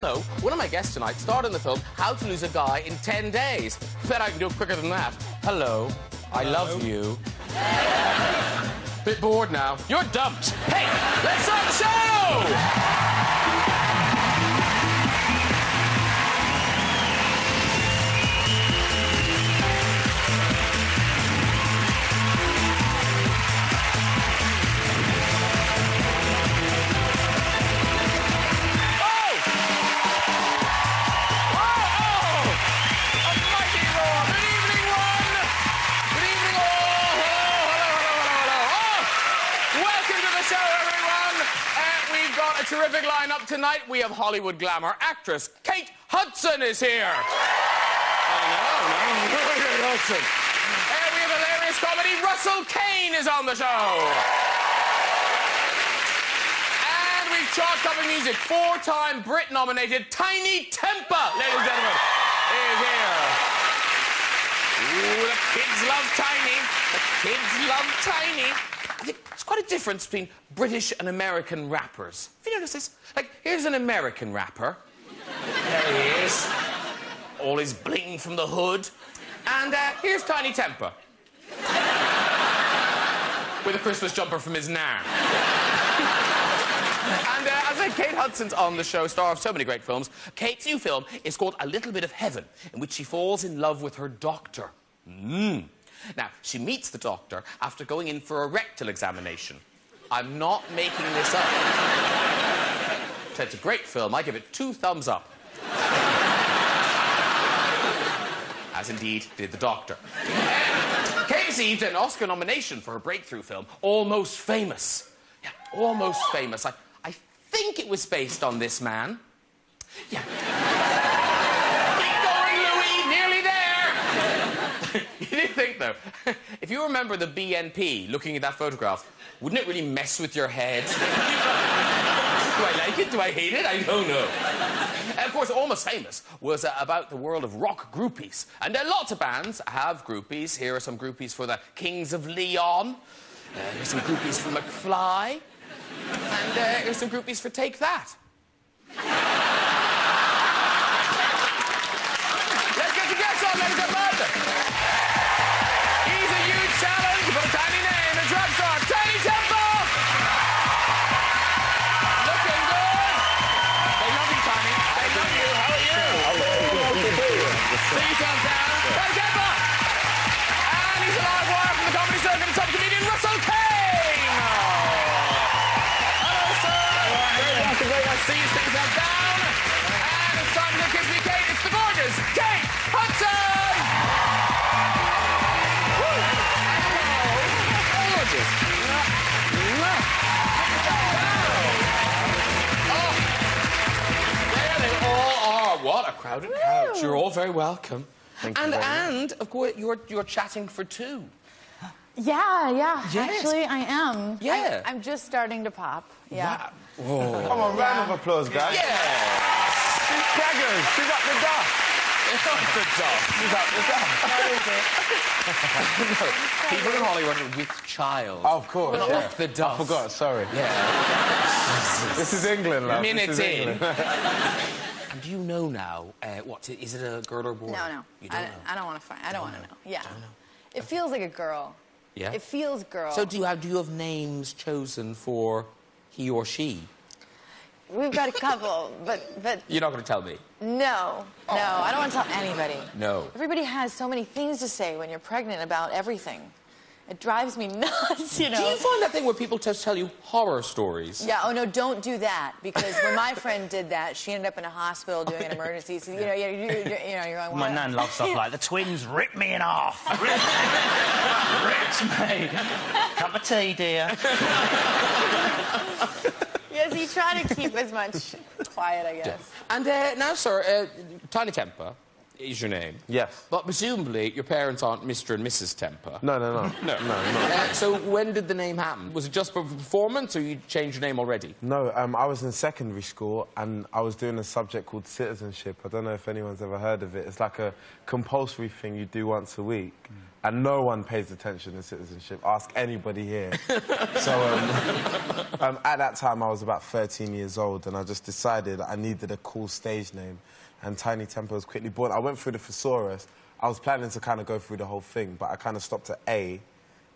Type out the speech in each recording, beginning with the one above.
No, one of my guests tonight starred in the film How to Lose a Guy in 10 Days. Bet I can do it quicker than that. Hello. I love you. Bit bored now. You're dumped. Hey, let's start the show! Terrific lineup tonight. We have Hollywood glamour actress Kate Hudson is here. I know. Kate Hudson. We have hilarious comedy Russell Kane is on the show. And we've chart-topping music. 4-time Brit-nominated Tinie Tempah, ladies and gentlemen, is here. Ooh, the kids love Tinie. The kids love Tinie. I think there's quite a difference between British and American rappers. Have you noticed this? Like, here's an American rapper. There he is. All his bling from the hood. And here's Tinie Tempah. With a Christmas jumper from his nan. And as I said, Kate Hudson's on the show, star of so many great films. Kate's new film is called A Little Bit of Heaven, in which she falls in love with her doctor. Now, she meets the doctor after going in for a rectal examination. I'm not making this up. It's a great film. I give it 2 thumbs up. As indeed did the doctor. Kate received an Oscar nomination for her breakthrough film, Almost Famous. Yeah, Almost Famous. I think it was based on this man. Yeah. You didn't think, though, if you remember the BNP looking at that photograph, wouldn't it really mess with your head? Do I like it? Do I hate it? I don't know. And of course, Almost Famous was about the world of rock groupies. And lots of bands have groupies. Here are some groupies for the Kings of Leon. Here's some groupies for McFly. And here's some groupies for Take That. Let's get the guests on, ladies and gentlemen. Challenge for a tiny name, the drug star, Tinie Tempah! Looking good. They love you, Tinie. They love you. How are you? See yourself down. Tinie Tempah! And he's a live wire from the comedy circuit, the top comedian, Russell Kane! Hello, sir. Very nice to see you. Sit yourself down. And it's time to kiss me, Kate. It's the gorgeous Kate Hudson! What a crowded couch. You're all very welcome. Thank you and of course, you're chatting for 2. Yeah. Yes. Actually, I am. Yeah. I'm just starting to pop. Yeah. Wow. Come on, round of applause, guys. Yeah. She's pregnant. She's up the dust. It's not the dust. She's up the dust. No, people in Hollywood are with child. Oh, of course. Not up the dust. I forgot, sorry. Yeah. This is England, love. Minutes in. And do you know now, is it a girl or a boy? No. You don't know? I don't want to find. I don't want to know. Yeah. Don't know. It feels like a girl. Yeah? It feels girl. So do you have names chosen for he or she? We've got a couple, but... You're not going to tell me? No. I don't want to tell anybody. No. Everybody has so many things to say when you're pregnant about everything. It drives me nuts, you know. Do you find that thing where people just tell you horror stories? Yeah, oh no, don't do that, because when my friend did that, she ended up in a hospital doing an emergency, so, you know, you're going... My nan loves stuff like, the twins ripped me in half. Ripped me. Cup of tea, dear. Yes, you try to keep as much quiet, I guess. And now, sir, Tinie Tempah is your name. Yes. But presumably your parents aren't Mr. and Mrs. Tempah. No. So when did the name happen? Was it just for performance, or you changed your name already? No, I was in secondary school and I was doing a subject called citizenship. I don't know if anyone's ever heard of it. It's like a compulsory thing you do once a week. and no one pays attention in citizenship. Ask anybody here. So at that time, I was about 13 years old, and I just decided I needed a cool stage name, and Tinie Tempah was quickly born. I went through the thesaurus. I was planning to kind of go through the whole thing, but I kind of stopped at A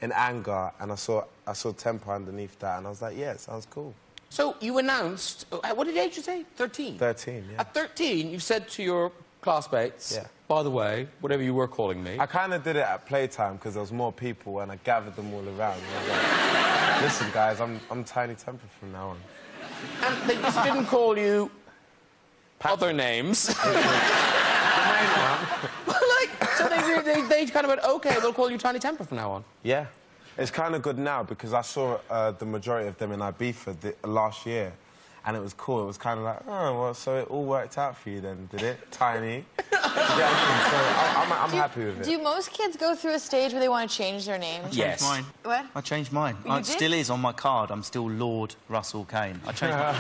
in anger, and I saw Tempah underneath that, and I was like, yeah, it sounds cool. So you announced, what age did you say? 13? 13, yeah. At 13, you said to your classmates, yeah, by the way, whatever you were calling me. I kind of did it at playtime because there was more people, and I gathered them all around. And I was like, listen, guys, I'm Tinie Tempah from now on. And they just didn't call you other names. The main one. So they kind of went, OK, we'll call you Tinie Tempah from now on. Yeah. It's kind of good now because I saw the majority of them in Ibiza last year, and it was cool. It was kind of like, oh, well, so it all worked out for you then, did it, Tinie? So I'm happy with it. Do most kids go through a stage where they want to change their name? Yes. Mine. What? I changed mine. You It still is on my card. I'm still Lord Russell Kane. I changed my...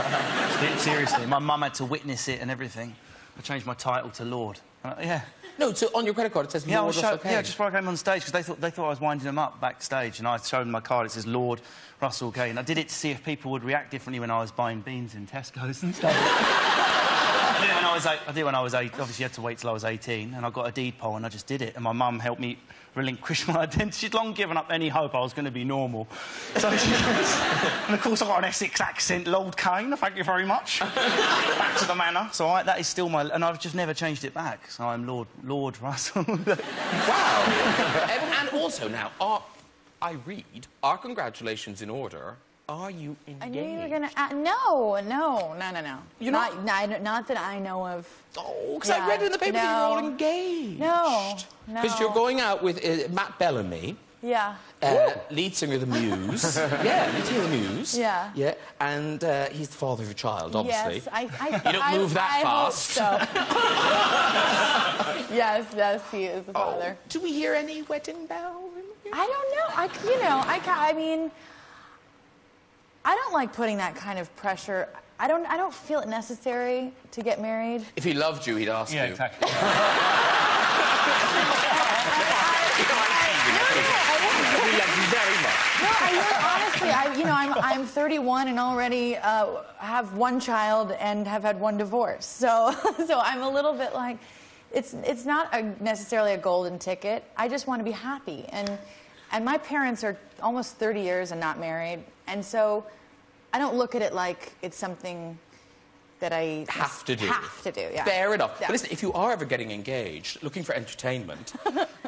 Seriously, my mum had to witness it and everything. I changed my title to Lord. Yeah. No, so on your credit card it says Lord Russell Kane. Yeah, just before I came on stage, because they thought I was winding them up backstage, and I showed them my card, it says Lord Russell Kane. I did it to see if people would react differently when I was buying beans in Tesco's and stuff. I did it when I was 8. Obviously, you had to wait till I was 18, and I got a deed poll, and I just did it. And my mum helped me relinquish my identity. She'd long given up any hope I was going to be normal. So she goes... And, of course, I got an Essex accent, Lord Kane, thank you very much. Back to the manor. So that is still my... And I've just never changed it back. So I'm Lord Russell. Wow. And also now, I read, our congratulations in order... Are you engaged? I knew you were going to... No. You're not? Not that I know of. Oh, because I read in the paper that you're all engaged. No. Because you're going out with Matt Bellamy. Yeah. Lead singer of the Muse. Yeah, lead singer of the Muse. Yeah. Yeah, and he's the father of your child, obviously. Yes, you don't move that fast. Hope so. yes, he is the father. Do we hear any wedding bells? I don't know. I mean... I don't like putting that kind of pressure. I don't feel it necessary to get married. If he loved you, he'd ask you. Yeah, exactly. He loves you very much. No, honestly, I'm 31 and already have one child and have had one divorce. So I'm a little bit like, it's not necessarily a golden ticket. I just want to be happy. And my parents are almost 30 years and not married. And so I don't look at it like it's something that I have to do. Yeah. Fair enough. Yeah. But listen, if you are ever getting engaged, looking for entertainment,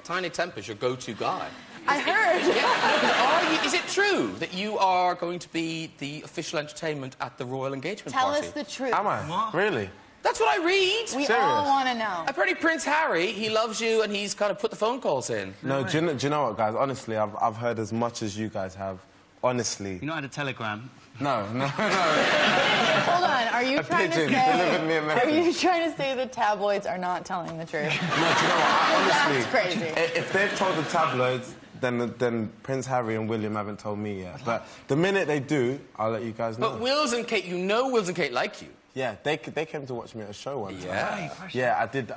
Tinie Tempah is your go-to guy. I heard. Yeah. Is it true that you are going to be the official entertainment at the royal engagement Tell party? us the truth. Am I? What? Really? That's what I read. We Serious? all want to know. Apparently Prince Harry, he loves you and he's kind of put the phone calls in. No, do you know what, guys? Honestly, I've heard as much as you guys have. Honestly. You not had a telegram? No. Hold on, are you trying to pigeon say... delivered me a message. Are you trying to say the tabloids are not telling the truth? No, do you know what? Honestly, That's crazy. If they've told the tabloids, then Prince Harry and William haven't told me yet. But the minute they do, I'll let you guys know. But Wills and Kate, you know Wills and Kate like you. Yeah, they came to watch me at a show one time. Yeah. Yeah, I did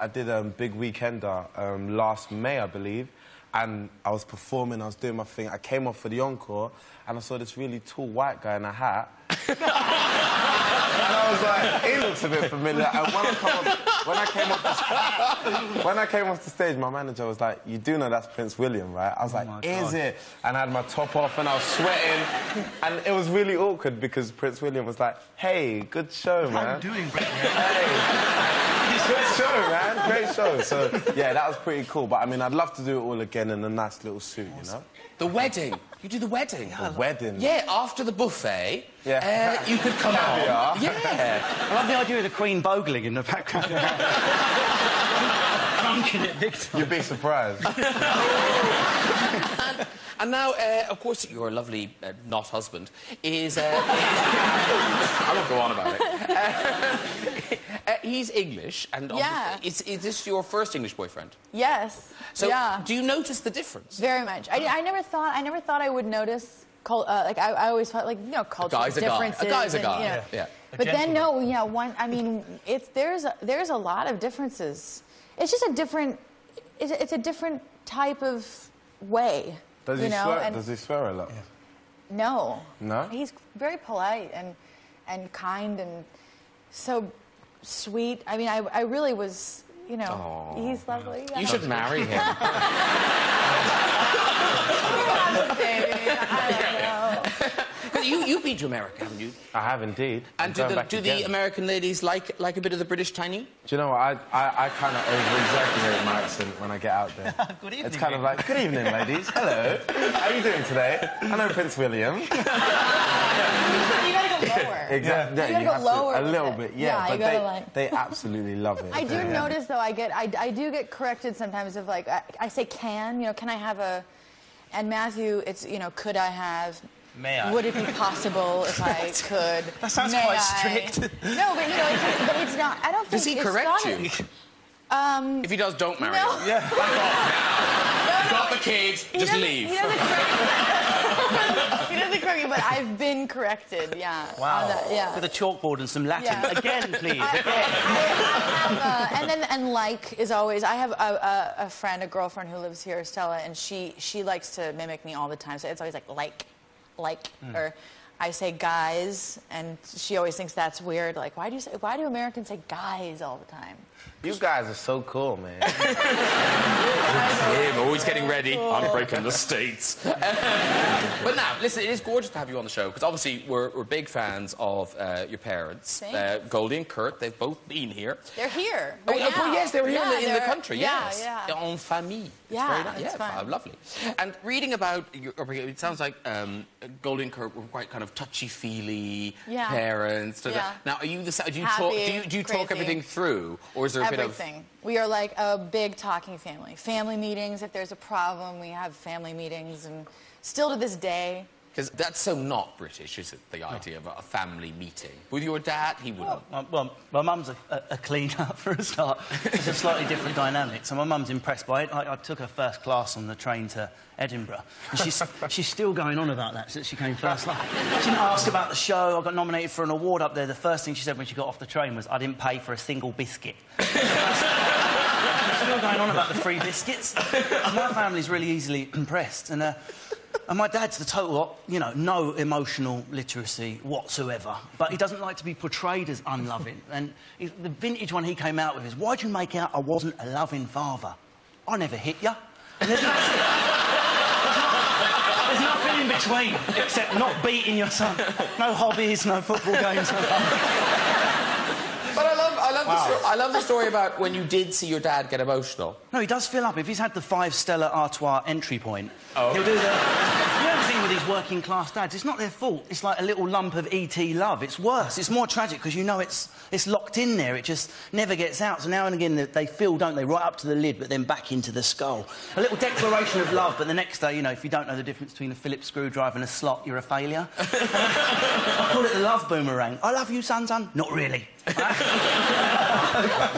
Big Weekender last May, I believe, and I was performing, I was doing my thing. I came off for the encore, and I saw this really tall white guy in a hat. And I was like, he looks a bit familiar. And when I came off the stage, my manager was like, you do know that's Prince William, right? I was like, is it? And I had my top off and I was sweating. And it was really awkward because Prince William was like, hey, good show, man. How are you doing, Brett? Hey, good show, man. Great show. So, yeah, that was pretty cool. But, I mean, I'd love to do it all again in a nice little suit, you know? The wedding. You do the wedding. The wedding? Yeah, after the buffet, yeah. You could come on. Yeah. I love the idea of the Queen bogling in the background. Drunken it big time. You'd be surprised. And now, of course, your lovely not husband is... I won't go on about it. He's English, and is this your first English boyfriend? Yes. So, do you notice the difference? Very much. I never thought I would notice. Like I always thought, like, you know, cultural differences. A guy's a guy. And, you know, yeah. But then no, yeah. I mean, there's a lot of differences. It's just a different. It's a different type of way. Does he swear? Does he swear a lot? Yeah. No. No? He's very polite and kind and so sweet. I mean, I really was, you know, he's lovely. Yeah. You should marry him. I don't know. You've been to America, haven't you? I have indeed. And do the American ladies like a bit of the British Tinie? Do you know what? I kind of over-exaggerate my accent when I get out there. Good evening. It's kind of like, good evening, ladies. Hello. How are you doing today? I know Prince William. You gotta go lower. Exactly. You gotta go lower a little bit, yeah. you gotta, they absolutely love it. I do notice, though, I do get corrected sometimes of, like, I say can, you know, can I have a... And Matthew, it's, you know, could I have... May I? Would it be possible if I could? That sounds quite strict. No, but, you know, but it's not... I don't think Does he correct you? If he does, don't marry him. Yeah. Fuck off now. Got the kids, just leave. He doesn't correct me. He doesn't correct me, but I've been corrected, yeah. Wow. Yeah. With a chalkboard and some Latin. Yeah. Again, please. I have, and like is always. I have a friend, a girlfriend who lives here, Stella, and she likes to mimic me all the time. So it's always or I say guys, and she always thinks that's weird. Like, why do Americans say guys all the time? You guys are so cool, man. Him, always getting ready. I'm breaking the States. But now, listen, it is gorgeous to have you on the show, because obviously we're big fans of your parents. Goldie and Kurt, they've both been here. They're here. Oh, yes, they were here in the country, yes. Yeah. En famille. Yeah, it's fun. Lovely. And reading about, it sounds like Goldie and Kurt were quite kind of touchy-feely parents. Yeah. Now, are you the same? Do you Happy, talk everything through, or is there a bit of... Everything. We are like a big talking family. Family meetings, if there's a problem, we have family meetings, and still to this day. Because that's so not British, is it, the idea of a family meeting? With your dad, he wouldn't. Well, my mum's a cleaner for a start. It's a slightly different dynamic. So my mum's impressed by it. I took her first class on the train to Edinburgh. And she's still going on about that since she came first. Like, she didn't ask about the show. I got nominated for an award up there. The first thing she said when she got off the train was, I didn't pay for a single biscuit. She's still going on about the free biscuits. My family's really easily impressed. And my dad's the total, you know, no emotional literacy whatsoever. But he doesn't like to be portrayed as unloving. And the vintage one he came out with is, why'd you make out I wasn't a loving father? I never hit you. And there's nothing in between except not beating your son. No hobbies, no football games. But I love the story about when you did see your dad get emotional. No, he does fill up. If he's had the 5 Stella Artois entry point, he'll do the... You know the thing with these working-class dads? It's not their fault. It's like a little lump of E.T. love. It's worse. It's more tragic because you know it's locked in there. It just never gets out. So now and again they fill, don't they, right up to the lid, but then back into the skull. A little declaration of love, but the next day, you know, if you don't know the difference between a Phillips screwdriver and a slot, you're a failure. I call it the love boomerang. I love you, son. Not really. Like,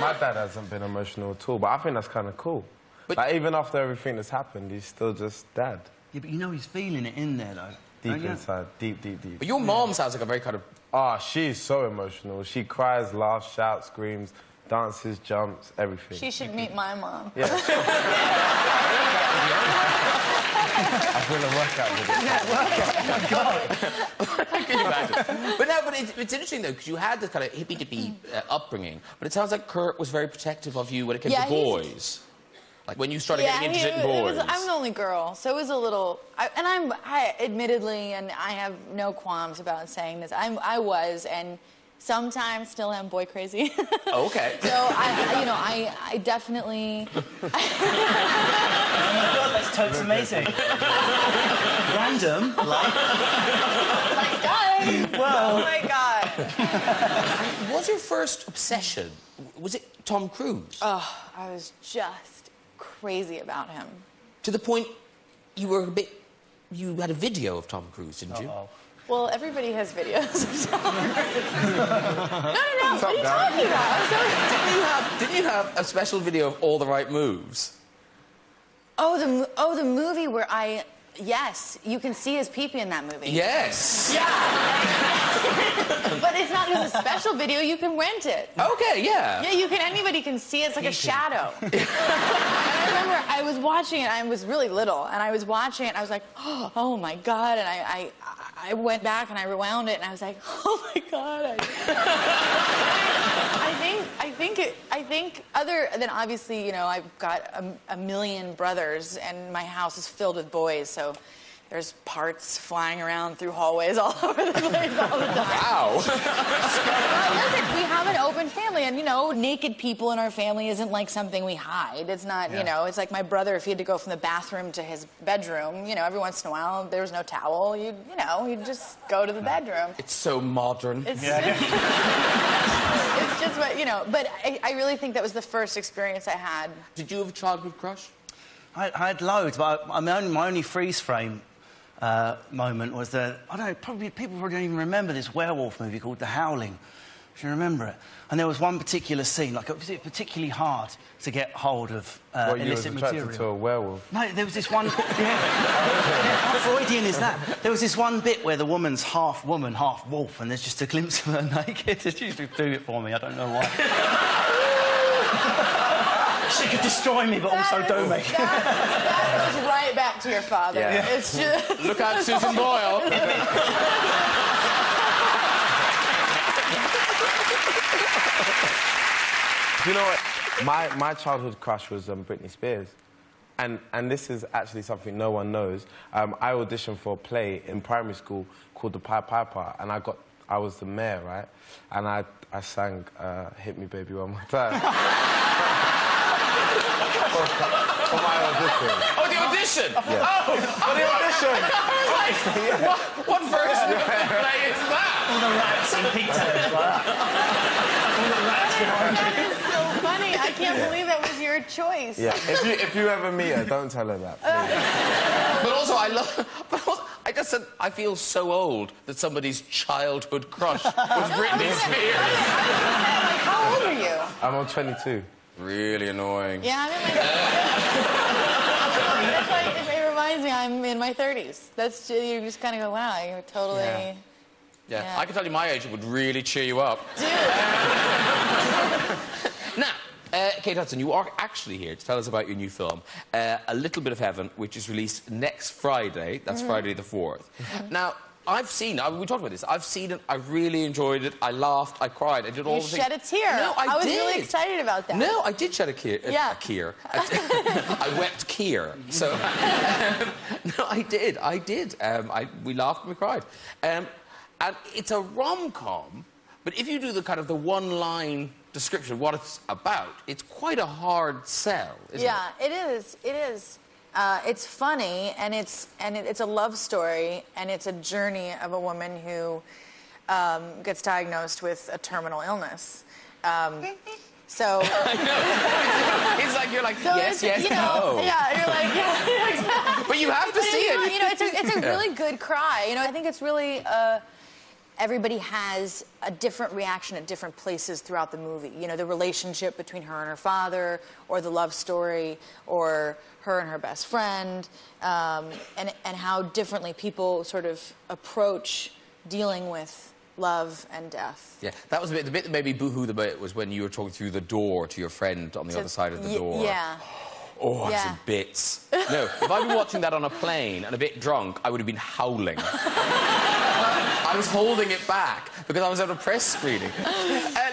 my dad hasn't been emotional at all, but I think that's kind of cool. But like, even after everything that's happened, he's still just dad. Yeah, but you know he's feeling it in there, though. Deep inside, deep. But your mom sounds like a very kind of... Oh, she's so emotional. She cries, laughs, shouts, screams, dances, jumps, everything. She should meet my mom. Yeah. I feel a workout with it. Yeah, workout. Oh, God. I can imagine. But it's interesting, though, because you had this kind of hippy-dippy upbringing, but it sounds like Kurt was very protective of you when it came to boys. Like, when you started getting interested in boys. I'm the only girl, so it was a little... I admittedly, and I have no qualms about saying this, I was, and sometimes still am boy crazy. Oh, okay. So, I definitely... Oh, my God, that's totes amazing. Random, like... Oh, my God. Well... Oh, my God. What's your first obsession? Was it Tom Cruise? Oh, I was just crazy about him. To the point you were a bit... You had a video of Tom Cruise, didn't you? Well, everybody has videos of Tom Cruise. No. What are you talking about? Didn't you have a special video of All the Right Moves? Oh, the movie where Yes, you can see his pee-pee in that movie. Yes. Yeah. But it's not just a special video. You can rent it. Okay, yeah. Yeah, you can. Anybody can see it. It's like a shadow. And I remember I was watching it. I was really little, and I was watching it. And I was like, oh my God! And I went back and I rewound it, and I was like, oh my God! I think other than obviously, you know, I've got a million brothers, and my house is filled with boys, so. There's parts flying around through hallways all over the place all the time. Wow. Listen, we have an open family, and, you know, naked people in our family isn't like something we hide. It's not, you know, it's like my brother, if he had to go from the bathroom to his bedroom, you know, every once in a while, there was no towel, you'd just go to the bedroom. It's so modern. It's just what, you know, but I really think that was the first experience I had. Did you have a childhood crush? I had loads, but my only freeze frame moment was that, I don't know, people probably don't even remember this werewolf movie called The Howling, if you remember it. And there was one particular scene, like, it was particularly hard to get hold of illicit material. You were attracted to a werewolf? No, there was this one... How Freudian is that? There was this one bit where the woman's half woman, half wolf, and there's just a glimpse of her naked. It usually do it for me, I don't know why. She could destroy me, but also do me. That goes right back to your father. Yeah. It's just... Look out, Susan Boyle. Do you know what? My childhood crush was Britney Spears. And this is actually something no one knows. I auditioned for a play in primary school called The Pied Piper, and I was the mayor, right? And I sang Hit Me Baby One More Time. For my audition. Oh, the audition? Yeah. Oh, the audition! I was like, what version of the play is that? All the rats in pigtails, like that. All the rats behind you. That is so funny. I can't believe that was your choice. Yeah, if you ever meet her, don't tell her that, please. But also, I just said, I feel so old that somebody's childhood crush was Britney Spears. How old are you? I'm on 22. Really annoying. Yeah, I'm in my 30s. That's why it reminds me I'm in my 30s. That's, you just kind of go, wow, you're totally... Yeah. I can tell you my age, it would really cheer you up. Dude. Now, Kate Hudson, you are actually here to tell us about your new film, A Little Bit of Heaven, which is released next Friday. That's Friday the 4th. Now, I've seen it. We talked about this. I've seen it. I really enjoyed it. I laughed. I cried. I did all the things. You shed a tear. No, I was did. really excited about that. No, I did shed a tear. Yeah. I wept tear. So, no, I did. We laughed and we cried. And it's a rom-com, but if you do the kind of the one-line description of what it's about, it's quite a hard sell, isn't it? Yeah, it is. It is. It's funny, and it's a love story, and it's a journey of a woman who gets diagnosed with a terminal illness. So it's like you're like so yes, you know, no. Yeah, you're like yeah, exactly. But you have to see it. You know, it's a really good cry. You know, I think it's really. Everybody has a different reaction at different places throughout the movie. You know, the relationship between her and her father, or the love story, or her and her best friend, and how differently people sort of approach dealing with love and death. Yeah, that was the bit that made me boo-hoo the bit was when you were talking through the door to your friend on the other side of the door. Yeah. Oh, I was in bits. No, if I'd been watching that on a plane and a bit drunk, I would have been howling. I was holding it back because I was at a press screening.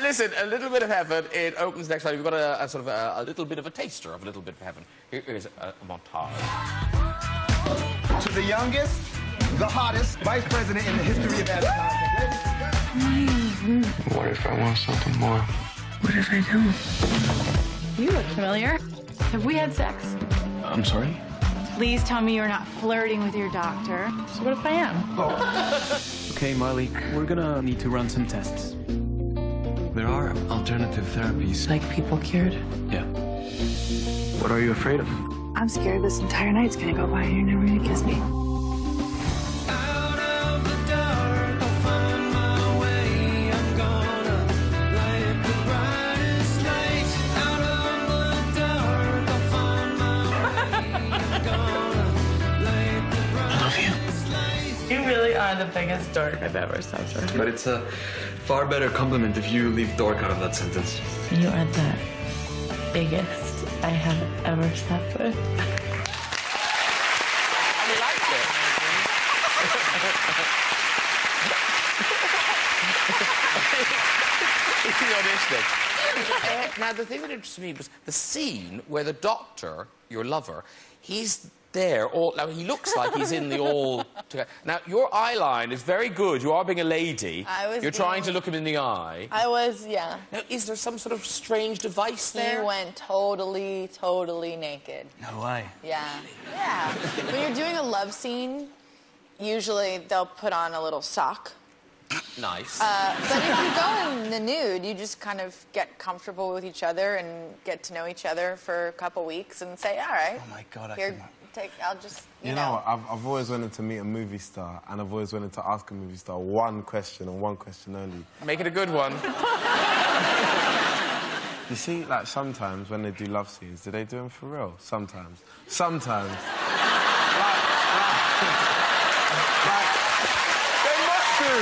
Listen, A Little Bit of Heaven, it opens next Friday. We've got a sort of a little bit of a taster of A Little Bit of Heaven. Here's a montage. To the youngest, the hottest vice president in the history of advertising. What if I want something more? What if I don't? You look familiar. Have we had sex? I'm sorry? Please tell me you're not flirting with your doctor. So what if I am? Okay, Miley, we're gonna need to run some tests. There are alternative therapies. Like people cured? Yeah. What are you afraid of? I'm scared this entire night's gonna go by and you're never gonna kiss me. You really are the biggest dork I've ever slept with. But it's a far better compliment if you leave dork out of that sentence. You are the biggest I have ever slept with. And we liked it. He's auditioning. Now, the thing that interested me was the scene where the doctor, your lover, he's there, now he looks like he's in the all... Now, your eye line is very good. You are being a lady. You're trying to look him in the eye. I was, yeah. Now, is there some sort of strange device there? He went totally, totally naked. No way. Yeah. Yeah. When you're doing a love scene, usually they'll put on a little sock. Nice. But if you go in the nude, you just kind of get comfortable with each other and get to know each other for a couple weeks and say, all right. Oh, my God, I'll just, you know what? I've always wanted to meet a movie star, and I've always wanted to ask a movie star one question and one question only. Make it a good one. You see, like, sometimes when they do love scenes, do they do them for real? Sometimes. Sometimes. like, they must do.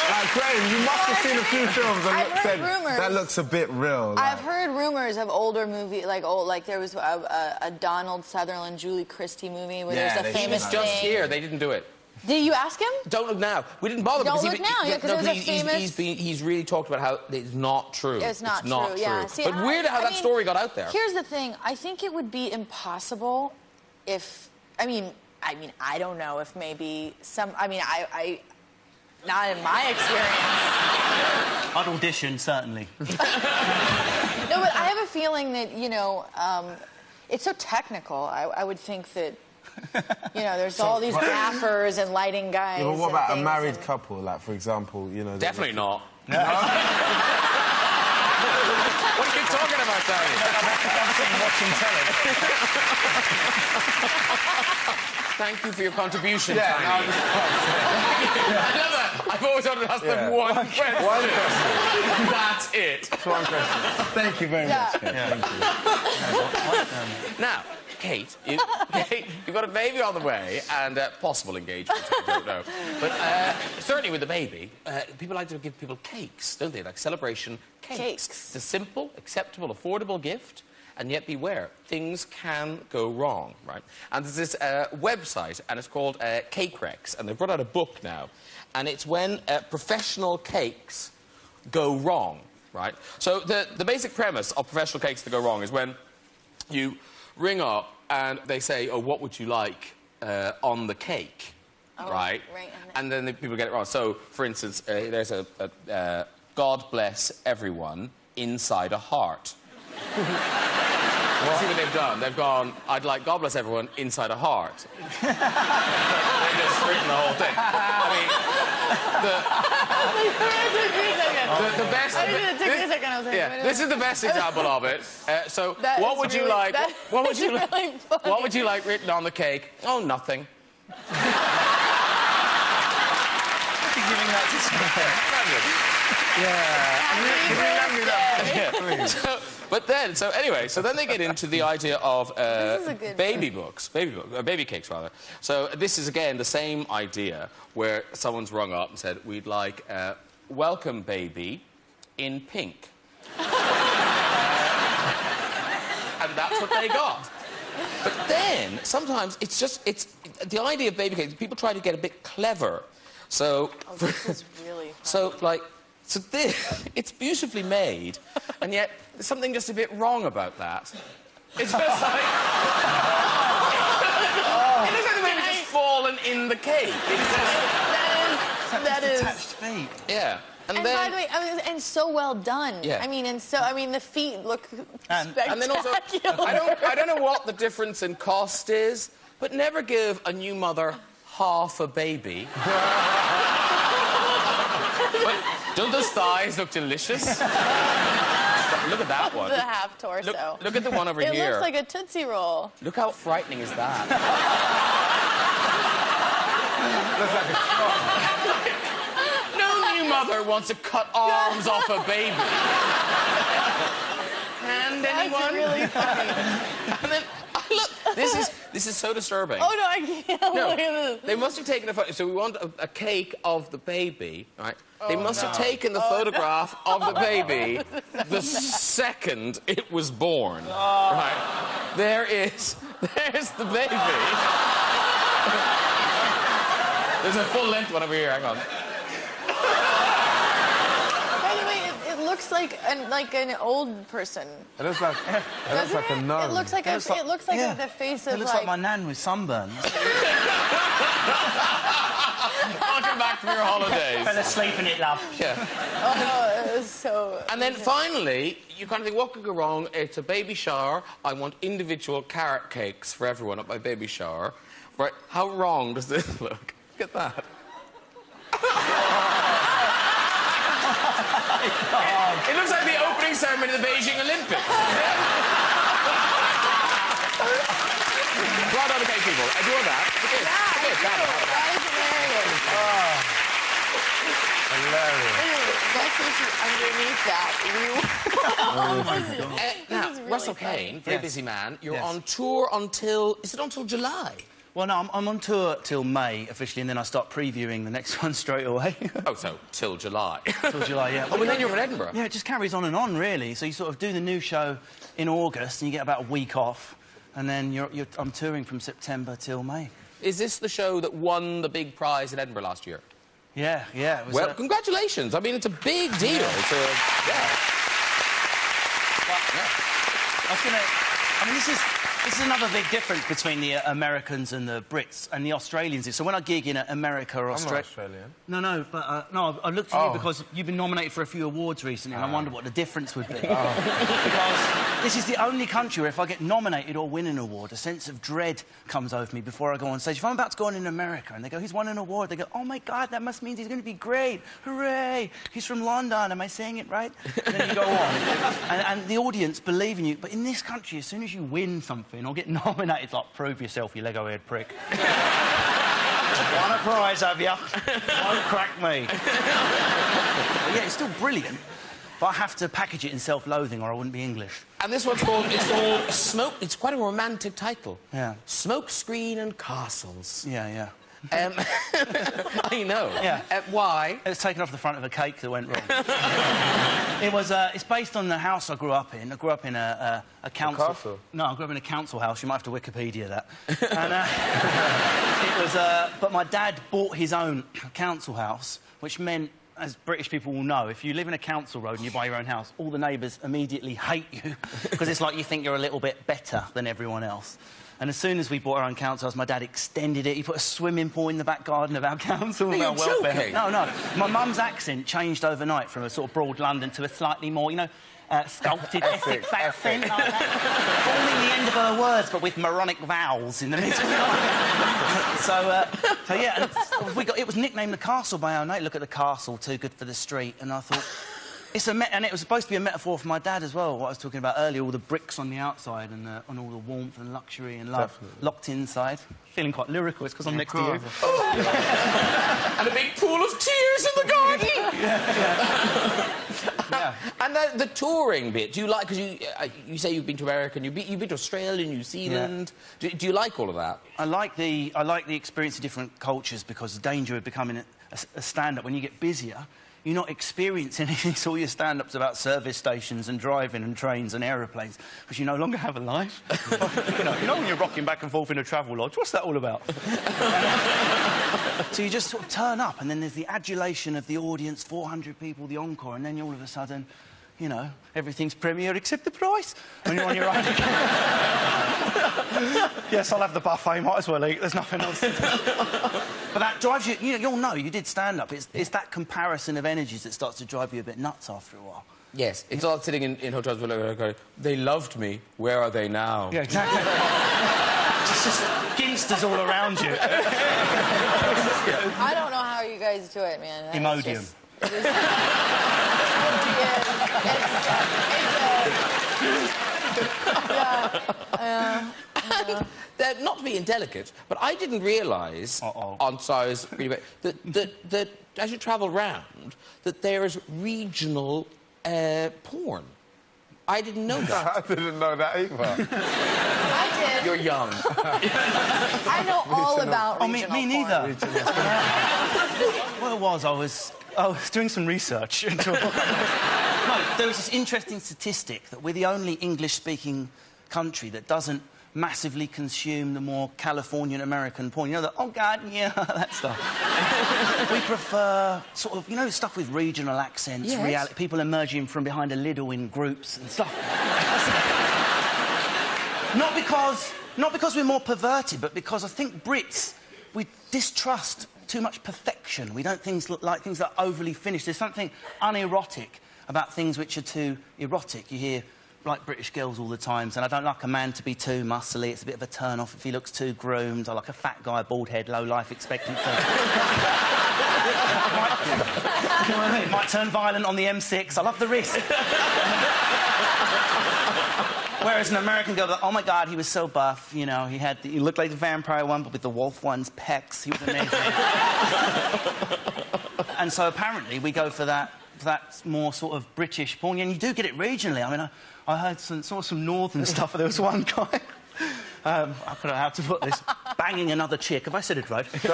Like, Graham, you must have seen a few films and said, that looks a bit real. Like. I've heard rumors of older movies, like there was a Donald Sutherland, Julie Christie movie where there's a famous thing. Just here, they didn't do it. Did you ask him? Don't look now. We didn't bother. Don't look now, yeah, because there's a famous... He's really talked about how it's not true. It's not true, yeah. See, but weird how that story got out there. Here's the thing. I think it would be impossible if... I mean, I don't know if maybe some... I not in my experience. I'd audition, certainly. No, but I have a feeling that, you know, it's so technical. I would think that, you know, there's all these gaffers and lighting guys. Yeah, but what about a married couple? Like, for example, you know... Definitely not. No? What are you talking about, Tony? I'm sitting watching telly. Thank you for your contribution, Yeah, Tiny. I've always wanted to ask them one question. One question. That's it. One question. Thank you very much, Kate. Thank you. Now, Kate, you've got a baby on the way and possible engagement, I don't know. But certainly with the baby, people like to give people cakes, don't they? Like celebration cakes. It's a simple, acceptable, affordable gift. And yet, beware, things can go wrong, right? And there's this website, and it's called Cake Rex, and they've brought out a book now. And it's when professional cakes go wrong, right? So the basic premise of professional cakes that go wrong is when you ring up and they say, oh, what would you like on the cake, right? And then people get it wrong. So, for instance, there's a God bless everyone inside a heart. See what they've done? They've gone, I'd like God bless everyone inside a heart. They've just written the whole thing. I mean, the best... It took me a second. I was like, yeah, this is the best example of it. So, what would you like... What would you like? What would you like written on the cake? Oh, nothing. Giving that to but then, so then they get into the idea of baby cakes, rather. So this is, again, the same idea where someone's rung up and said, we'd like welcome baby in pink. And that's what they got. But then, sometimes it's the idea of baby cakes, people try to get a bit clever. So... this is really funny. So, like... So this, it's beautifully made, and yet there's something just a bit wrong about that. It's just like... It looks like the baby's just fallen in the cake. It's just... That is... Detached feet. Yeah. And then, by the way, and so well done. Yeah. I mean, the feet look spectacular. And then also, I don't know what the difference in cost is, but never give a new mother half a baby. But don't those thighs look delicious? Look at that one. The half torso. Look at the one over here. It looks like a Tootsie Roll. Look how frightening is that? Looks like a No new mother wants to cut arms off a baby. And anyone? That's really funny. And then, look, This is so disturbing. Oh, no, I can't. No, Look at this. they must have taken a photo. So we want a cake of the baby, right? They must have taken the Oh, photograph of the baby the second it was born. Right? There's the baby. There's a full-length one over here. Hang on. By the way, it looks like an old person. It looks like a nun. It looks like the face of It looks like my nan with sunburn. Welcome back from your holidays. Fell asleep in it, love. Yeah. Oh, it was so. And then finally, you kind of think, what could go wrong? It's a baby shower. I want individual carrot cakes for everyone at my baby shower. Right? How wrong does this look? Look at that. It looks like the opening ceremony of the Beijing Olympics. Well done, okay, people. I do that. That is hilarious. Now, Underneath that, now Russell Kane, very busy man. You're on tour until... Is it until July? Well, no, I'm on tour till May, officially, and then I start previewing the next one straight away. Oh, so, till July. Till July, yeah. Oh, and then you're in Edinburgh. Yeah, it just carries on and on, really. So you sort of do the new show in August, and you get about a week off, and then I'm touring from September till May. Is this the show that won the big prize in Edinburgh last year? Yeah, yeah. It was, Well, congratulations. I mean, it's a big deal to... Yeah. I was going to... I mean, this is another big difference between the Americans and the Brits and the Australians. So when I gig in America or Australia... I'm not Australian. No, but no, I looked at you because you've been nominated for a few awards recently, and I wonder what the difference would be. Because this is the only country where if I get nominated or win an award, a sense of dread comes over me before I go on stage. If I'm about to go on in America and they go, he's won an award, they go, oh my God, that must mean he's going to be great. Hooray! He's from London, am I saying it right? And then you go on. And the audience believe in you. But in this country, as soon as you win something or get nominated, it's like, prove yourself, you Lego-head prick. Won a prize, have ya? Won't crack me. But yeah, it's still brilliant, but I have to package it in self-loathing or I wouldn't be English. And this one's called... It's called Smoke... It's quite a romantic title. Yeah. Smoke Screen and Castles. Yeah, yeah. I know. Yeah. Why? It was taken off the front of a cake that went wrong. It's based on the house I grew up in. I grew up in a council... A castle? No, I grew up in a council house. You might have to Wikipedia that. And it was... but my dad bought his own council house, which meant, as British people will know, if you live in a council road and you buy your own house, all the neighbours immediately hate you because it's like you think you're a little bit better than everyone else. And as soon as we bought our own council house, my dad extended it. He put a swimming pool in the back garden of our council. Are you joking? No. My mum's accent changed overnight from a sort of broad London to a slightly more, sculpted Essex accent. Like that. Forming the end of her words, but with moronic vowels in the middle. So yeah, and it was nicknamed the Castle by our mate. Look at the castle, too good for the street. And I thought... and it was supposed to be a metaphor for my dad as well, what I was talking about earlier, all the bricks on the outside and all the warmth and luxury and love locked inside. Feeling quite lyrical, it's because I'm next to you. Oh. And a big pool of tears in the garden! Yeah. And the touring bit, do you like... Because you say you've been to America and you've been to Australia, New Zealand. Yeah. Do you like all of that? I like the experience of different cultures because the danger of becoming a stand-up, when you get busier, you're not experiencing anything. It's all your stand-ups about service stations and driving and trains and aeroplanes because you no longer have a life. you know when you're rocking back and forth in a travel lodge, what's that all about? So you just sort of turn up and then there's the adulation of the audience, 400 people, the encore, and then all of a sudden, everything's premier except the price. And you're on your own again. Yes, I'll have the buffet, might as well eat, there's nothing else to do. But that drives you... you'll know, you did stand-up. It's that comparison of energies that starts to drive you a bit nuts after a while. Yes, it's all sitting in hotels where they're going, they loved me, where are they now? Yeah, exactly. just ginsters all around you. I don't know how you guys do it, man. Imodium. Not to be indelicate, but I didn't realise on size that as you travel round that there is regional porn. I didn't know that. I didn't know that either. I did. You're young. I know all about regional me neither. What I was doing some research. No, there was this interesting statistic that we're the only English-speaking country that doesn't massively consume the more Californian American porn. You know, oh, God, yeah, that stuff. We prefer sort of, you know, stuff with regional accents, yes. reality, people emerging from behind a Lidl in groups and stuff. Not because we're more perverted, but because I think Brits, we distrust too much perfection. We don't like things that are overly finished. There's something unerotic about things which are too erotic. You hear like British girls all the time, and I don't like a man to be too muscly. It's a bit of a turn-off if he looks too groomed. I like a fat guy, bald head, low life expectancy. Might turn violent on the M6. I love the risk. Whereas an American girl, oh my God, he was so buff. You know, he looked like the vampire one, but with the wolf one's pecs. He was amazing. And so apparently we go for that more sort of British porn, and you do get it regionally. I mean, I heard saw some northern stuff, but there was one guy, I don't know how to put this, banging another chick. Have I said it right? And he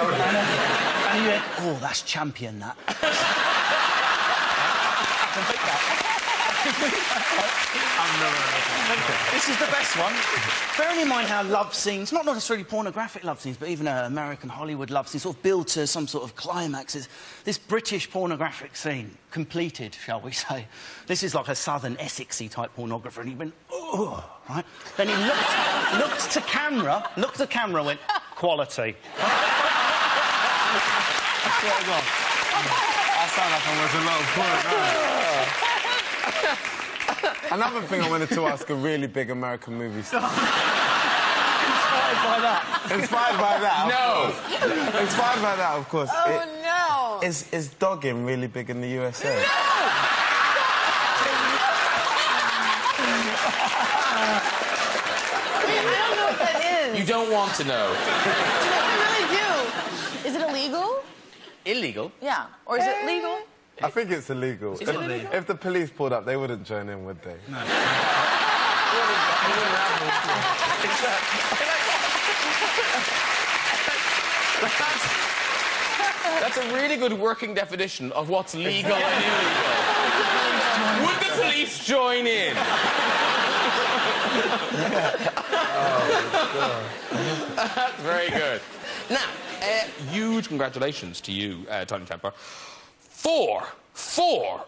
went, oh, that's champion, that. This is the best one. Bearing in mind how love scenes, not necessarily pornographic love scenes, but even American Hollywood love scenes, sort of build to some sort of climaxes. This British pornographic scene, completed, shall we say. This is like a southern Essexy type pornographer, and he went, oh, right? Then he looked to camera, and went, quality. I swear to God. I sound like I was a lot of fun. Another thing I wanted to ask a really big American movie star. Inspired by that? Inspired by that? No! Inspired by that, of course. Oh, no! Is dogging really big in the USA? Wait, I don't know what that is. You don't want to know. No, I really do. Is it illegal? Illegal? Yeah. Or is it legal? I think it's illegal. Is it illegal? If the police pulled up, they wouldn't join in, would they? No. That's a really good working definition of what's legal and illegal. Would the police join in? That's very good. Now, huge congratulations to you, Tinie Tempah. Four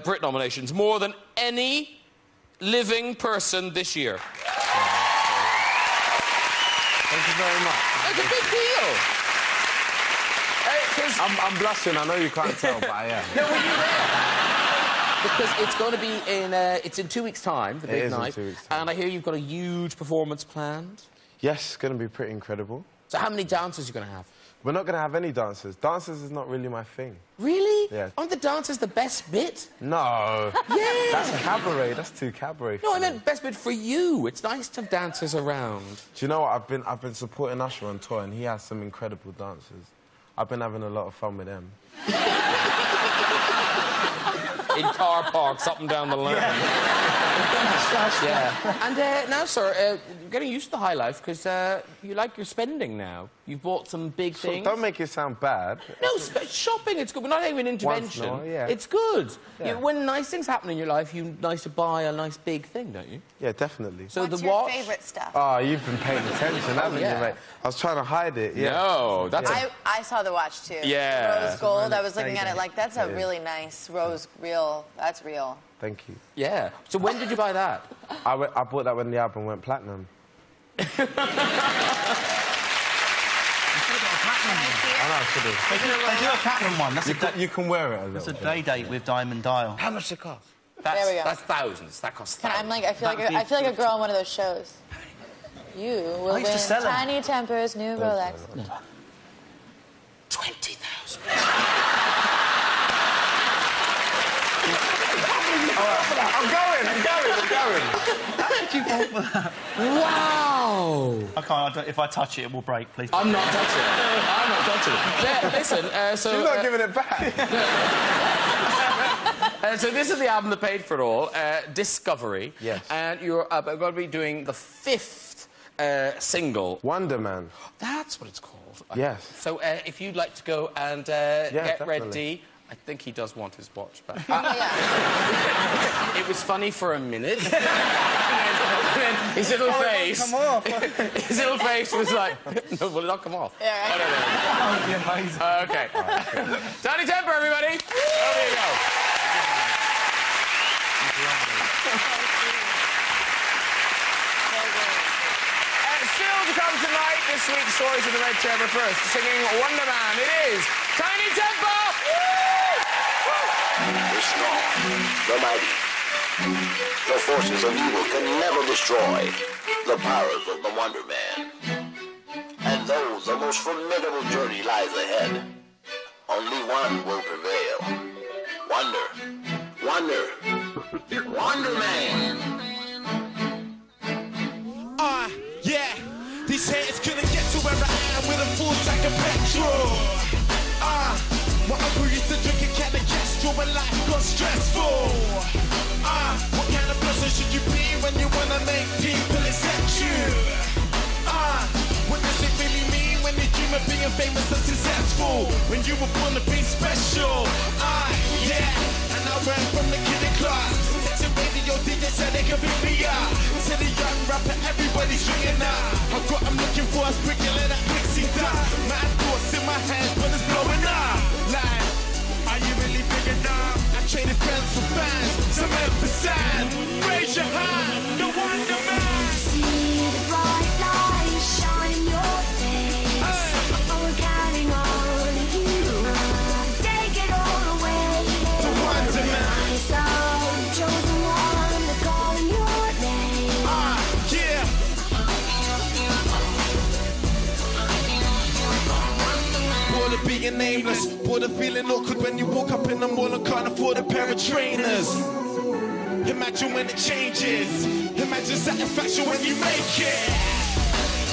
Brit nominations, more than any living person this year. Thank you very much. That's a big deal. I'm blushing. I know you can't tell, but I am. No, were you there? Because it's going to be in... it's in 2 weeks' time, the big night. 2 weeks' time. And I hear you've got a huge performance planned. Yes, it's going to be pretty incredible. So how many dancers are you going to have? We're not going to have any dancers. Dancers is not really my thing. Really? Yeah. Aren't the dancers the best bit? No. Yeah. That's cabaret. That's too cabaret. No, I meant best bit for you. It's nice to have dancers around. Do you know what? I've been supporting Usher on tour, and he has some incredible dancers. I've been having a lot of fun with them. In car parks up and down the lane. Yeah. And now, sir, you're getting used to the high life because you like your spending now. You've bought some big things. Don't make it sound bad. No, shopping, it's good. We're not even intervention. Once, no, yeah. It's good. Yeah. When nice things happen in your life, you nice to buy a nice big thing, don't you? Yeah, definitely. So What's the your watch... favourite stuff? Oh, you've been paying attention, haven't you, mate? I was trying to hide it, yeah. No, that's I saw the watch, too. Yeah. Rose gold. I was looking at it like, that's a really nice rose, real. That's real. Thank you. Yeah. So when did you buy that? I bought that when the album went platinum. I know, I should have. They do a platinum one. That's You can wear it a little. It's a day date with Diamond Dial. How much does it cost? There we go. That's thousands. That costs thousands. I'm like, I feel like a girl on one of those shows. You will win Tinie Tempah's new Rolex. 20,000. I'm going. How did you fall for that? Wow. I can't. If I touch it, it will break. Please. I'm not touching it. I'm not touching it. Yeah, listen, so... You're not giving it back. So this is the album that paid for it all, Discovery. Yes. And you're going to be doing the 5th single. Wonderman. That's what it's called. Yes. So if you'd like to go and get definitely. ready... I think he does want his watch back. Yeah. It was funny for a minute. And then his little face... Come off. His little face was like... No, will it not come off? Yeah, right. Oh, no, no. Amazing. Okay. Tinie Tempah, everybody. Over you go. Still to come tonight, this week's Stories of the Red Chair, but first, singing Wonderman, it is Tinie Tempah! The strong, the mighty, the forces of evil can never destroy the powers of the Wonder Man. And though the most formidable journey lies ahead, only one will prevail. Wonder Man. Yeah, these haters couldn't get to where I am with a full tank of petrol. My uncle used to drink a can of Castro when life got stressful. What kind of person should you be when you wanna make people accept you? What does it really mean when you dream of being famous and successful? When you were born to be special? Yeah, and I went from the kid in class. Texting radio DJ said they could pick me up. To the young rapper, everybody's ringing out. I've got them looking for a sprinkling that pixie dust. Mad thoughts in my head, but it's blowing up. Like, are you really big enough? I traded friends for fans, some emphasize. Raise your hand, the Wonder Man. See the bright light shine in your face. I'm counting on you. Take it all away. The Wonder Man. So chosen one, they're calling your name. Yeah. Bored of being nameless, bored of feeling awkward when you walk up in the mall and can't afford a pair of trainers. Imagine when it changes. Imagine satisfaction when you make it.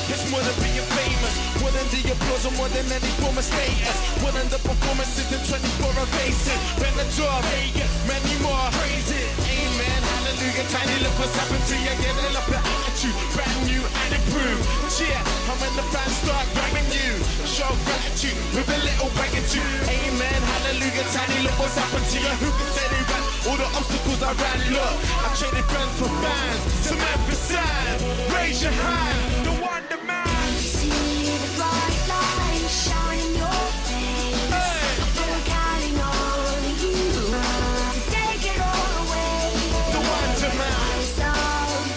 It's more than being famous, more than the applause or more than any form of status. More than the performances in 24 faces. Benadryl, Vegas, many more. Praise it, amen, hallelujah. Tiny, look what's happened to you. Get a up your attitude, brand new and improved. Yeah, and when the fans start grabbing you, show gratitude with a little magnitude. Amen, hallelujah. Tiny, look what's happened to you. Who can say they ran all the obstacles I ran? Look, I traded friends for fans. Some emphasize, raise your hand. The Wonder Man. See the bright light shine in your face. I'm counting on you. Take it all away. The Wonder Man. So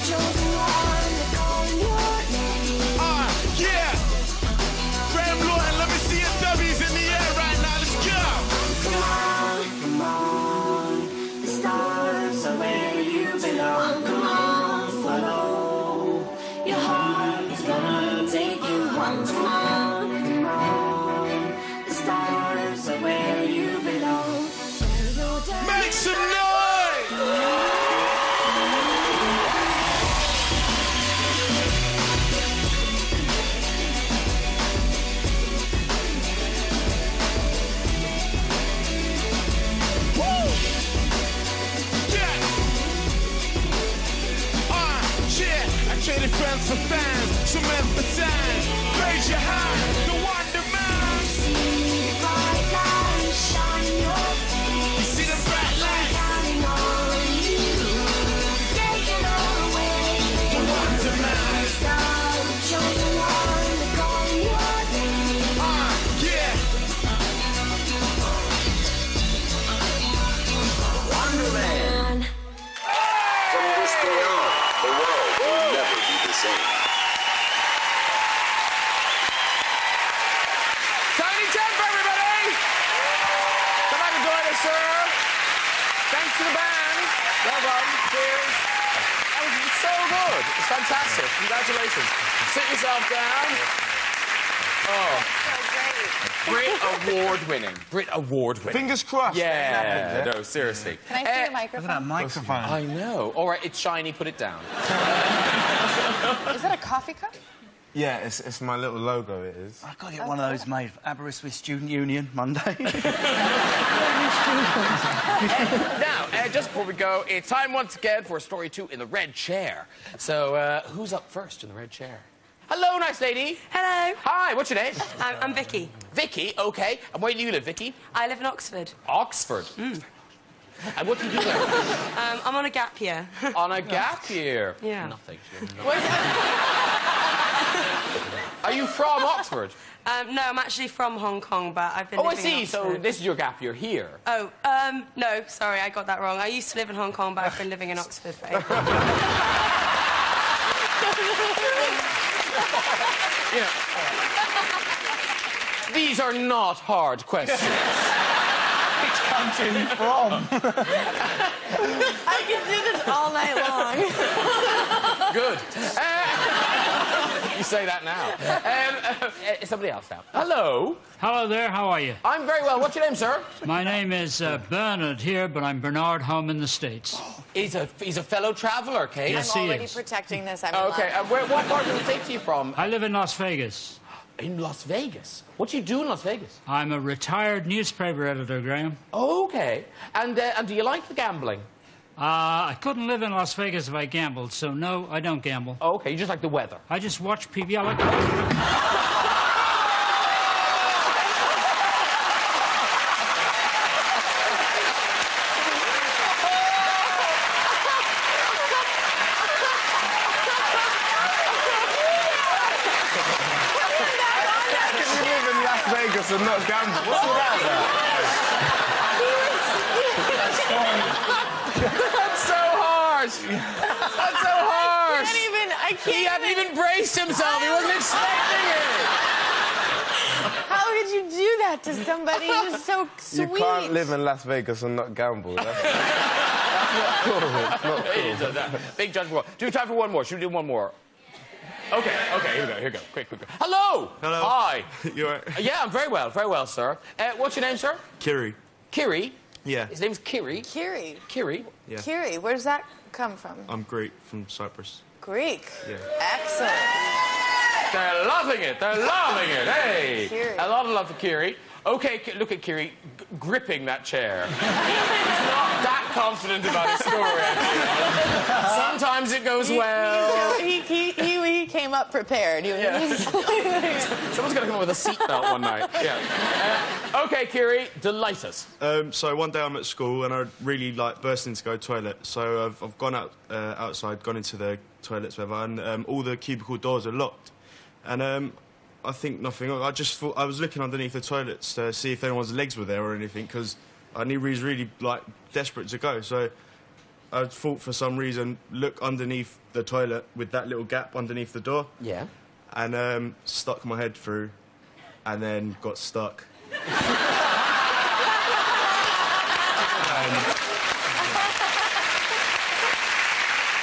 chosen one, they're calling your name. Yeah. Graham Norton, let me see your W's in the air right now. Let's go. Come on, the stars are where you belong. Come on, follow your heart is gonna take you home. Come on, the stars are where you belong. Make some noise. Traded friends for fans, some emphasize. Raise your hand, the Wonder Man. See the bright light shine in your face. You see the bright light? Counting on you. Take it all away. The Wonder Man. So chosen one, they're calling your name. Yeah. Wonder Man. From this day on, the world will never be the same. Tinie Tempah, everybody! Come back and join us, sir. Thanks to the band. Well done. Cheers. That was so good. It's fantastic. Congratulations. Sit yourself down. Oh. Brit Award-winning. Brit Award-winning. Fingers crossed. Yeah. No, seriously. Can I see the microphone? That microphone. I know. All right, it's shiny. Put it down. Is that a coffee cup? Yeah, it's my little logo, it is. I've got to get one of those made for Aberystwyth Student Union Monday. Now, just before we go, it's time once again for story 2 in the red chair. So, who's up first in the red chair? Hello, nice lady. Hello. Hi, what's your name? I'm Vicky. Vicky, OK. And where do you live, Vicky? I live in Oxford. Oxford? And what do you do there? I'm on a gap year. On a gap year? Yeah. Nothing. Are you from Oxford? No, I'm actually from Hong Kong, but I've been living in Oxford. I see. So this is your gap year here. Oh, no, sorry, I got that wrong. I used to live in Hong Kong, but I've been living in Oxford for 8 years. You know, these are not hard questions. Which country are you from? I could do this all night long. Good. You say that now. Somebody else now. Hello. Hello there, how are you? I'm very well. What's your name, sir? My name is Bernard here, but I'm Bernard home in the States. He's a fellow traveller, Kate. Yes, I'm he already is. protecting this. I'm Okay, what part of the States are you from? I live in Las Vegas. In Las Vegas? What do you do in Las Vegas? I'm a retired newspaper editor, Graham. Okay. And do you like the gambling? I couldn't live in Las Vegas if I gambled, so no, I don't gamble. Okay, you just like the weather? I just watch people. I like Vegas and not gamble. What's all that That's so harsh. That's so harsh. He hadn't even braced himself. He wasn't expecting it. How could you do that to somebody who's so sweet? You can't live in Las Vegas and not gamble. That's not cool. It's not cool. Big judgment. Do we have time for one more? Should we do one more? Okay, here we go. Quick. Hello! Hello. Hi. You all right? Yeah, I'm very well, sir. What's your name, sir? Kiri. Kiri? Yeah. His name's Kiri? Kiri. Kiri? Yeah. Kiri, where does that come from? I'm Greek, from Cyprus. Greek. Yeah. Excellent. They're loving it. Hey! Kiri. A lot of love for Kiri. Okay, look at Kiri gripping that chair. He's not that confident about his story, actually. Sometimes it goes well. He came up prepared. Someone's going to come up with a seatbelt one night. Yeah. OK, Kiri, delight us. So one day I'm at school and I really bursting to go toilet. So I've gone outside, gone into the toilets, whatever, and all the cubicle doors are locked. And I think nothing. I just thought I was looking underneath the toilets to see if anyone's legs were there or anything, because I knew he was really desperate to go. So I thought for some reason look underneath the toilet with that little gap underneath the door. Yeah. And stuck my head through, and then got stuck.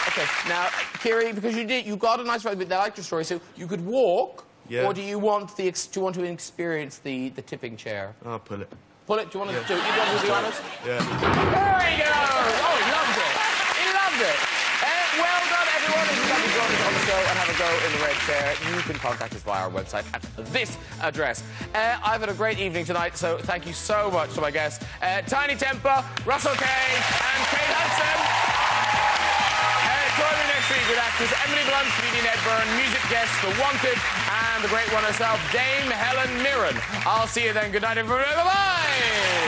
Okay, now Kiri, because you got a nice ride, but I liked your story, so you could walk. Yeah. Or do you want to experience the tipping chair? I'll pull it. Pull it? Do you want to do it? You want to be honest? Yeah. There he goes! Oh, he loved it. He loved it. Well done, everyone. If you'd like to join us on the show and have a go in the red chair, you can contact us via our website at this address. I've had a great evening tonight, so thank you so much to my guests, Tinie Tempah, Russell Kane, and Kate Hudson. Join me next week with actors Emily Blunt, comedian Ed Byrne, music guests The Wanted, and the great one herself, Dame Helen Mirren. I'll see you then. Good night, everybody. Bye-bye.